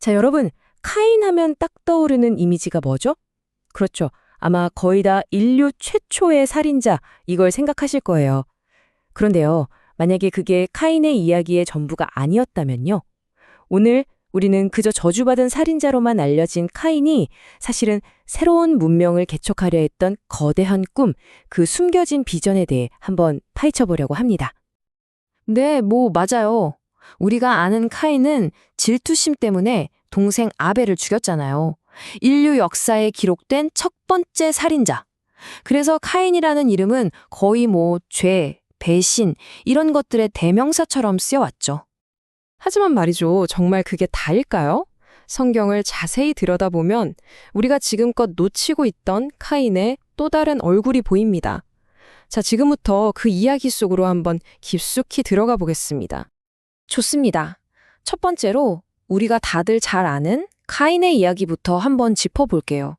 자, 여러분, 카인 하면 딱 떠오르는 이미지가 뭐죠? 그렇죠. 아마 거의 다 인류 최초의 살인자, 이걸 생각하실 거예요. 그런데요, 만약에 그게 카인의 이야기의 전부가 아니었다면요. 오늘 우리는 그저 저주받은 살인자로만 알려진 카인이 사실은 새로운 문명을 개척하려 했던 거대한 꿈, 그 숨겨진 비전에 대해 한번 파헤쳐보려고 합니다. 네, 맞아요. 우리가 아는 카인은 질투심 때문에 동생 아벨을 죽였잖아요. 인류 역사에 기록된 첫 번째 살인자. 그래서 카인이라는 이름은 거의 죄, 배신, 이런 것들의 대명사처럼 쓰여왔죠. 하지만 말이죠, 정말 그게 다일까요? 성경을 자세히 들여다보면 우리가 지금껏 놓치고 있던 카인의 또 다른 얼굴이 보입니다. 자, 지금부터 그 이야기 속으로 한번 깊숙이 들어가 보겠습니다. 좋습니다. 첫 번째로 우리가 다들 잘 아는 카인의 이야기부터 한번 짚어볼게요.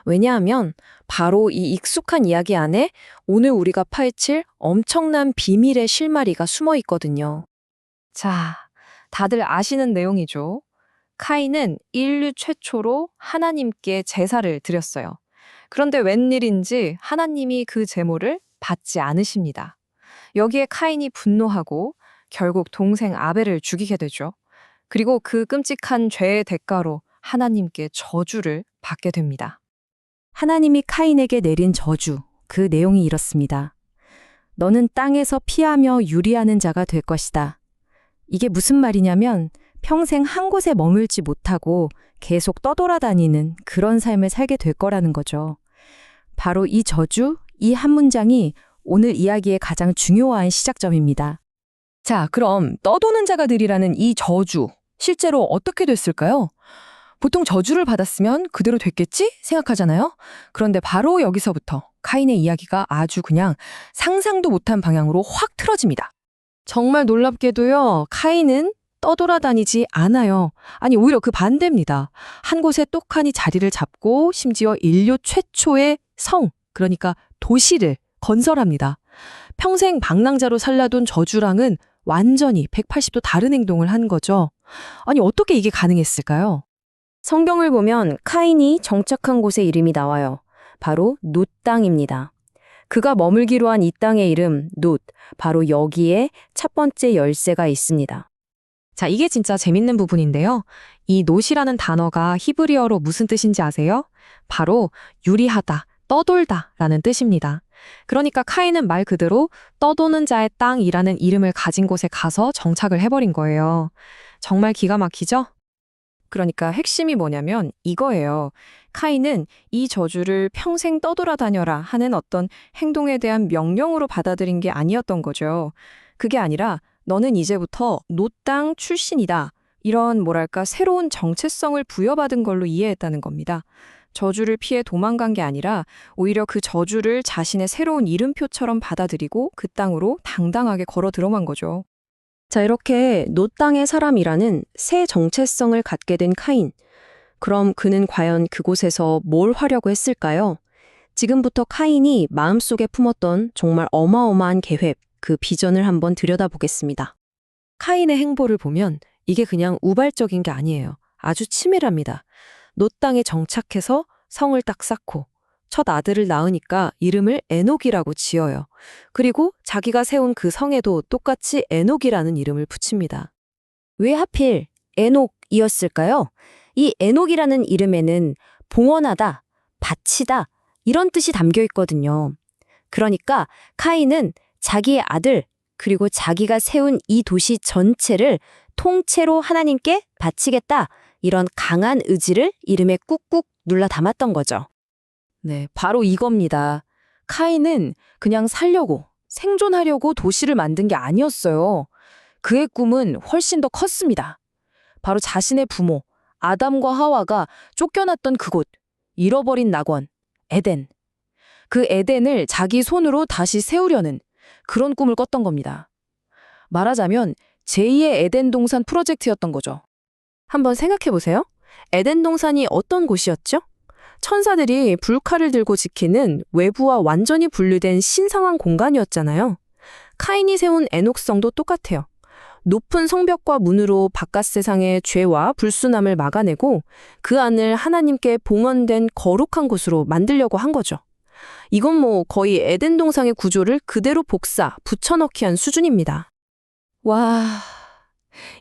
왜냐하면 바로 이 익숙한 이야기 안에 오늘 우리가 파헤칠 엄청난 비밀의 실마리가 숨어 있거든요. 자, 다들 아시는 내용이죠. 카인은 인류 최초로 하나님께 제사를 드렸어요. 그런데 웬일인지 하나님이 그 제물을 받지 않으십니다. 여기에 카인이 분노하고 결국 동생 아벨을 죽이게 되죠. 그리고 그 끔찍한 죄의 대가로 하나님께 저주를 받게 됩니다. 하나님이 카인에게 내린 저주, 그 내용이 이렇습니다. 너는 땅에서 피하며 유리하는 자가 될 것이다. 이게 무슨 말이냐면 평생 한 곳에 머물지 못하고 계속 떠돌아다니는 그런 삶을 살게 될 거라는 거죠. 바로 이 저주, 이 한 문장이 오늘 이야기의 가장 중요한 시작점입니다. 자, 그럼 떠도는 자가들이라는 이 저주, 실제로 어떻게 됐을까요? 보통 저주를 받았으면 그대로 됐겠지 생각하잖아요. 그런데 바로 여기서부터 카인의 이야기가 아주 그냥 상상도 못한 방향으로 확 틀어집니다. 정말 놀랍게도요, 카인은 떠돌아다니지 않아요. 아니, 오히려 그 반대입니다. 한 곳에 똑하니 자리를 잡고 심지어 인류 최초의 성, 그러니까 도시를 건설합니다. 평생 방랑자로 살라돈 저주랑은 완전히 180도 다른 행동을 한 거죠. 아니, 어떻게 이게 가능했을까요? 성경을 보면 카인이 정착한 곳의 이름이 나와요. 바로 놋 땅입니다. 그가 머물기로 한 이 땅의 이름 놋, 바로 여기에 첫 번째 열쇠가 있습니다. 자, 이게 진짜 재밌는 부분인데요. 이 놋이라는 단어가 히브리어로 무슨 뜻인지 아세요? 바로 유리하다, 떠돌다 라는 뜻입니다. 그러니까 카인은 말 그대로 떠도는 자의 땅이라는 이름을 가진 곳에 가서 정착을 해버린 거예요. 정말 기가 막히죠? 그러니까 핵심이 뭐냐면 이거예요. 카인은 이 저주를 평생 떠돌아다녀라 하는 어떤 행동에 대한 명령으로 받아들인 게 아니었던 거죠. 그게 아니라 너는 이제부터 놋 땅 출신이다. 이런 새로운 정체성을 부여받은 걸로 이해했다는 겁니다. 저주를 피해 도망간 게 아니라 오히려 그 저주를 자신의 새로운 이름표처럼 받아들이고 그 땅으로 당당하게 걸어 들어간 거죠. 자, 이렇게 놋 땅의 사람이라는 새 정체성을 갖게 된 카인. 그럼 그는 과연 그곳에서 뭘 하려고 했을까요? 지금부터 카인이 마음속에 품었던 정말 어마어마한 계획, 그 비전을 한번 들여다보겠습니다. 카인의 행보를 보면 이게 그냥 우발적인 게 아니에요. 아주 치밀합니다. 놋 땅에 정착해서 성을 딱 쌓고 첫 아들을 낳으니까 이름을 에녹이라고 지어요. 그리고 자기가 세운 그 성에도 똑같이 에녹이라는 이름을 붙입니다. 왜 하필 에녹이었을까요? 이 에녹이라는 이름에는 봉헌하다, 바치다 이런 뜻이 담겨 있거든요. 그러니까 카인은 자기의 아들 그리고 자기가 세운 이 도시 전체를 통째로 하나님께 바치겠다 이런 강한 의지를 이름에 꾹꾹 눌러 담았던 거죠. 네, 바로 이겁니다. 카인은 그냥 살려고, 생존하려고 도시를 만든 게 아니었어요. 그의 꿈은 훨씬 더 컸습니다. 바로 자신의 부모, 아담과 하와가 쫓겨났던 그곳, 잃어버린 낙원, 에덴. 그 에덴을 자기 손으로 다시 세우려는 그런 꿈을 꿨던 겁니다. 말하자면 제2의 에덴 동산 프로젝트였던 거죠. 한번 생각해 보세요. 에덴 동산이 어떤 곳이었죠? 천사들이 불칼을 들고 지키는 외부와 완전히 분리된 신성한 공간이었잖아요. 카인이 세운 에녹성도 똑같아요. 높은 성벽과 문으로 바깥 세상의 죄와 불순함을 막아내고 그 안을 하나님께 봉헌된 거룩한 곳으로 만들려고 한 거죠. 이건 뭐 거의 에덴 동상의 구조를 그대로 붙여넣기 한 수준입니다. 와,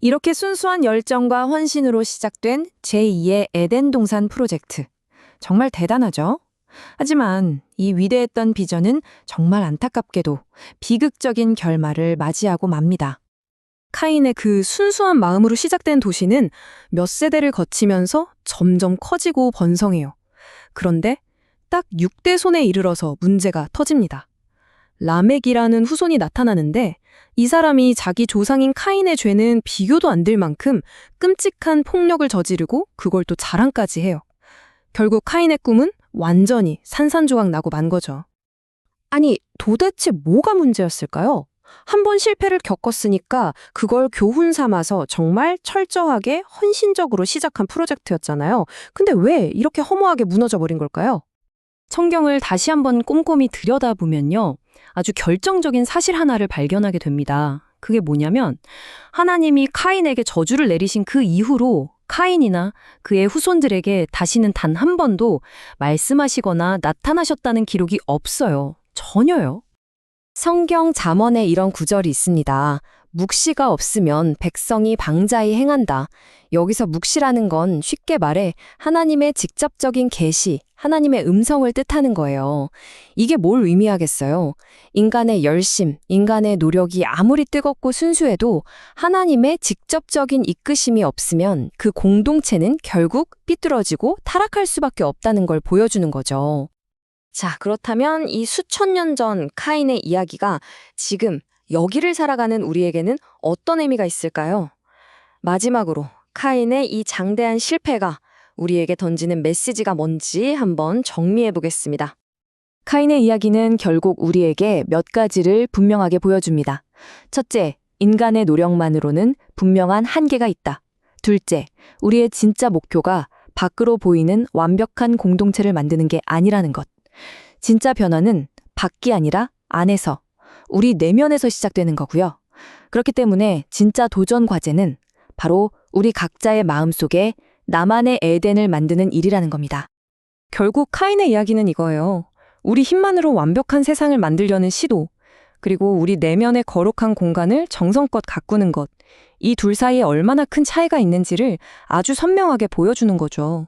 이렇게 순수한 열정과 헌신으로 시작된 제2의 에덴 동산 프로젝트. 정말 대단하죠? 하지만 이 위대했던 비전은 정말 안타깝게도 비극적인 결말을 맞이하고 맙니다. 카인의 그 순수한 마음으로 시작된 도시는 몇 세대를 거치면서 점점 커지고 번성해요. 그런데 딱 6대 손에 이르러서 문제가 터집니다. 라멕이라는 후손이 나타나는데 이 사람이 자기 조상인 카인의 죄는 비교도 안 될 만큼 끔찍한 폭력을 저지르고 그걸 또 자랑까지 해요. 결국 카인의 꿈은 완전히 산산조각 나고 만 거죠. 아니, 도대체 뭐가 문제였을까요? 한 번 실패를 겪었으니까 그걸 교훈 삼아서 정말 철저하게 헌신적으로 시작한 프로젝트였잖아요. 근데 왜 이렇게 허무하게 무너져 버린 걸까요? 성경을 다시 한번 꼼꼼히 들여다보면요. 아주 결정적인 사실 하나를 발견하게 됩니다. 그게 뭐냐면 하나님이 카인에게 저주를 내리신 그 이후로 카인이나 그의 후손들에게 다시는 단 한 번도 말씀하시거나 나타나셨다는 기록이 없어요. 전혀요. 성경 잠언에 이런 구절이 있습니다. 묵시가 없으면 백성이 방자히 행한다. 여기서 묵시라는 건 쉽게 말해 하나님의 직접적인 계시, 하나님의 음성을 뜻하는 거예요. 이게 뭘 의미하겠어요? 인간의 열심, 인간의 노력이 아무리 뜨겁고 순수해도 하나님의 직접적인 이끄심이 없으면 그 공동체는 결국 삐뚤어지고 타락할 수밖에 없다는 걸 보여주는 거죠. 자, 그렇다면 이 수천 년 전 카인의 이야기가 지금 여기를 살아가는 우리에게는 어떤 의미가 있을까요? 마지막으로 카인의 이 장대한 실패가 우리에게 던지는 메시지가 뭔지 한번 정리해 보겠습니다. 카인의 이야기는 결국 우리에게 몇 가지를 분명하게 보여줍니다. 첫째, 인간의 노력만으로는 분명한 한계가 있다. 둘째, 우리의 진짜 목표가 밖으로 보이는 완벽한 공동체를 만드는 게 아니라는 것. 진짜 변화는 밖이 아니라 안에서, 우리 내면에서 시작되는 거고요. 그렇기 때문에 진짜 도전 과제는 바로 우리 각자의 마음속에 나만의 에덴을 만드는 일이라는 겁니다. 결국 카인의 이야기는 이거예요. 우리 힘만으로 완벽한 세상을 만들려는 시도, 그리고 우리 내면의 거룩한 공간을 정성껏 가꾸는 것, 이 둘 사이에 얼마나 큰 차이가 있는지를 아주 선명하게 보여주는 거죠.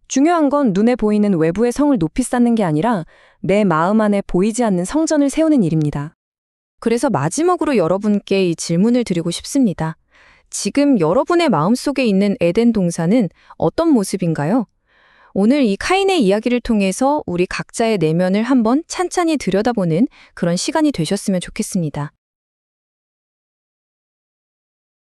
중요한 건 눈에 보이는 외부의 성을 높이 쌓는 게 아니라 내 마음 안에 보이지 않는 성전을 세우는 일입니다. 그래서 마지막으로 여러분께 이 질문을 드리고 싶습니다. 지금 여러분의 마음속에 있는 에덴 동산은 어떤 모습인가요? 오늘 이 카인의 이야기를 통해서 우리 각자의 내면을 한번 찬찬히 들여다보는 그런 시간이 되셨으면 좋겠습니다.